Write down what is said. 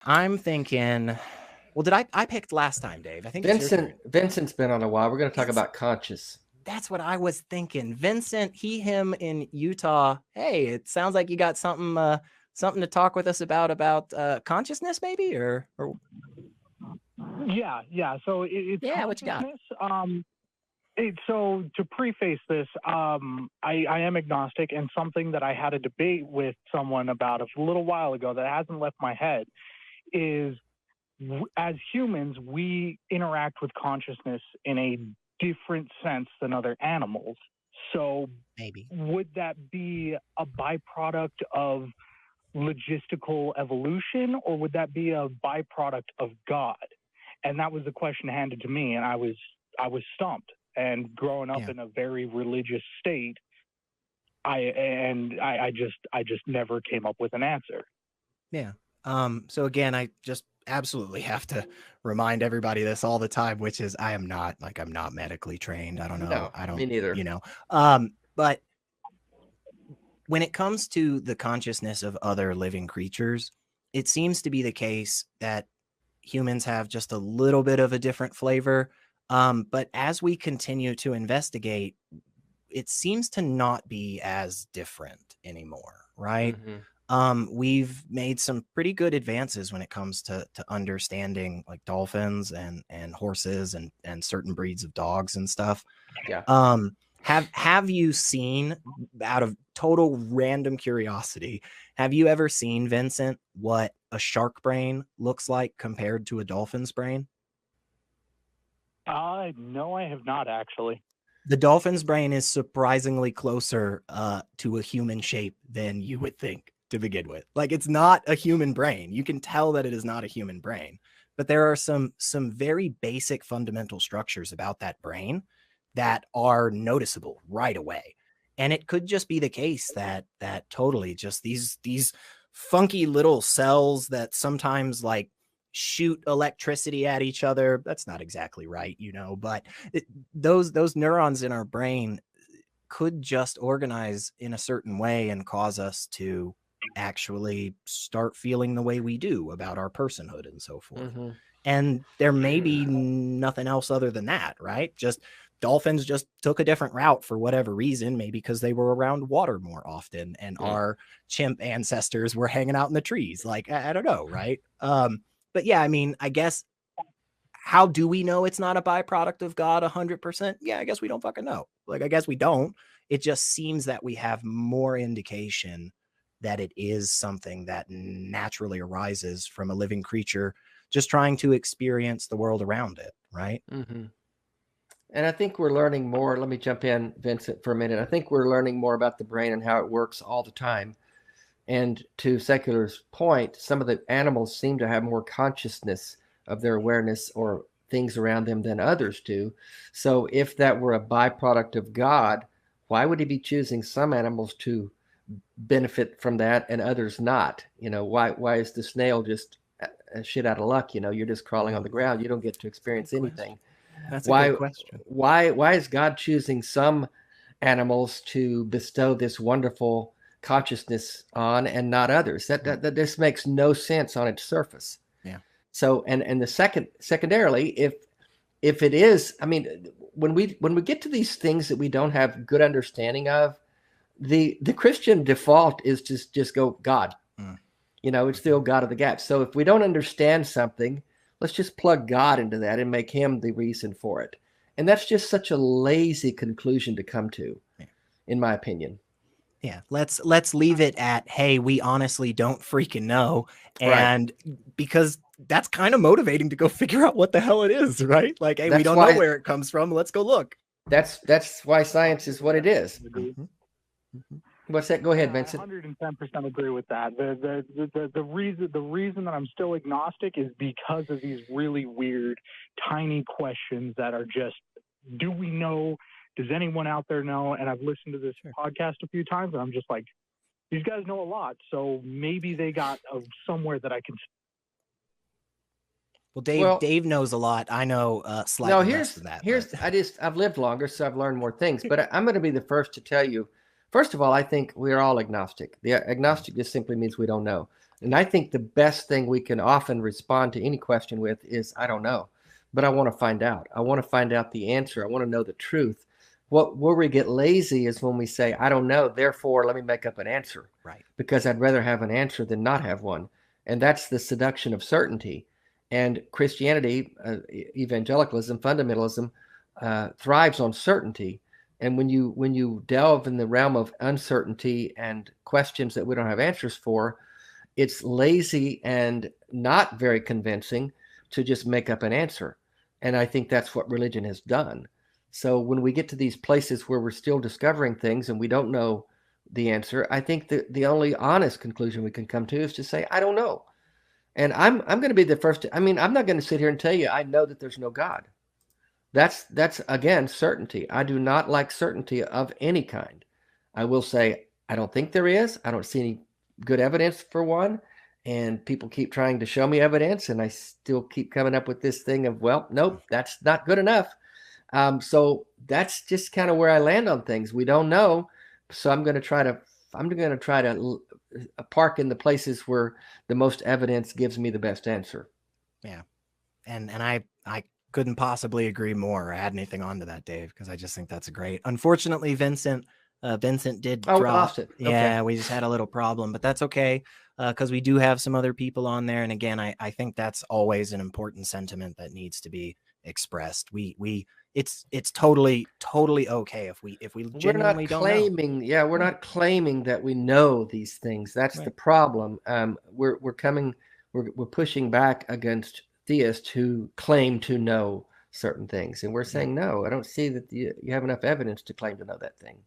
I'm thinking, well, I picked last time, Dave? I think it's your turn. Vincent's been on a while. We're going to talk It's about conscious. That's what I was thinking. Vincent, him in Utah. Hey, it sounds like you got something to talk with us about consciousness, maybe, or Yeah. So it's yeah, what you got? consciousness. So to preface this, I am agnostic, and something that I had a debate with someone about a little while ago that hasn't left my head is, as humans, we interact with consciousness in a different sense than other animals. So Maybe. would that be a byproduct of logistical evolution, or would that be a byproduct of God? And that was the question handed to me, and I was stumped. And growing up in a very religious state, I just never came up with an answer. Yeah. So again, I just absolutely have to remind everybody this all the time, which is I'm not medically trained. I don't know. No, I don't, me neither. But when it comes to the consciousness of other living creatures, it seems to be the case that humans have just a little bit of a different flavor. But as we continue to investigate, it seems to not be as different anymore, right? We've made some pretty good advances when it comes to understanding like dolphins and horses and certain breeds of dogs and stuff. Yeah. Have you seen, out of total random curiosity, have you ever seen, Vincent, what a shark brain looks like compared to a dolphin's brain? No, I have not actually. The dolphin's brain is surprisingly closer to a human shape than you would think to begin with. Like, it's not a human brain. You can tell that it is not a human brain, but there are some very basic fundamental structures about that brain that are noticeable right away. And it could just be the case that totally just these funky little cells that sometimes like shoot electricity at each other. That's not exactly right, but those neurons in our brain could just organize in a certain way and cause us to actually start feeling the way we do about our personhood and so forth. And there may be nothing else other than that, right? Just dolphins just took a different route for whatever reason, maybe because they were around water more often and our chimp ancestors were hanging out in the trees. Like, I don't know, right? But yeah, I mean, I guess, how do we know it's not a byproduct of God 100%? Yeah, I guess we don't fucking know. Like, I guess we don't. It just seems that we have more indication that it is something that naturally arises from a living creature just trying to experience the world around it, right? And I think we're learning more. Let me jump in, Vincent, for a minute. I think we're learning more about the brain and how it works all the time. And to Secular's point, some of the animals seem to have more consciousness of their awareness or things around them than others do. So if that were a byproduct of God, why would he be choosing some animals to benefit from that and others not? Why is the snail just a shit out of luck? You're just crawling on the ground. You don't get to experience anything. That's a good question. Why is God choosing some animals to bestow this wonderful consciousness on and not others? That this makes no sense on its surface. Yeah. So and secondarily, if it is, I mean, when we get to these things that we don't have good understanding of, the Christian default is just go God. It's the old God of the gap. So if we don't understand something, let's just plug God into that and make him the reason for it. And that's just such a lazy conclusion to come to, in my opinion. Yeah, let's leave it at, hey, we honestly don't freaking know. And because that's kind of motivating to go figure out what the hell it is, right? Like, hey, we don't know where it comes from. Let's go look. That's why science is what it is. What's that? Go ahead, Vincent. 110% agree with that. The reason that I'm still agnostic is because of these really weird, tiny questions that are just, do we know? Does anyone out there know? And I've listened to this podcast a few times, and I'm just like, these guys know a lot, so maybe they got somewhere that I can. Well, Dave knows a lot. I know slightly less than that. I've lived longer, so I've learned more things. But I'm going to be the first to tell you. First of all, I think we're all agnostic. The agnostic just simply means we don't know. And I think the best thing we can often respond to any question with is, I don't know, but I want to find out. I want to find out the answer. I want to know the truth. Where we get lazy is when we say, I don't know, therefore let me make up an answer. Right. Because I'd rather have an answer than not have one. And that's the seduction of certainty. And Christianity, evangelicalism, fundamentalism, thrives on certainty. And when you delve in the realm of uncertainty and questions that we don't have answers for, it's lazy and not very convincing to just make up an answer. And I think that's what religion has done. So when we get to these places where we're still discovering things and we don't know the answer, I think that the only honest conclusion we can come to is to say, I don't know. And I'm going to be the first I'm not going to sit here and tell you I know that there's no God. That's again certainty. I do not like certainty of any kind. I will say I don't think there is. I don't see any good evidence for one. And people keep trying to show me evidence, and I still keep coming up with this thing of, well, nope, that's not good enough. So that's just kind of where I land on things. We don't know. So I'm going to try to park in the places where the most evidence gives me the best answer. Yeah. And I couldn't possibly agree more or add anything onto that, Dave, because I just think that's great. Unfortunately, Vincent did drop. Lost it. Okay. Yeah, we just had a little problem, but that's okay, because we do have some other people on there. And again, I think that's always an important sentiment that needs to be expressed. It's totally okay if we genuinely don't know. We're not claiming that we know these things. That's right. The problem. We're pushing back against theists who claim to know certain things, and we're saying, no, I don't see that you have enough evidence to claim to know that thing.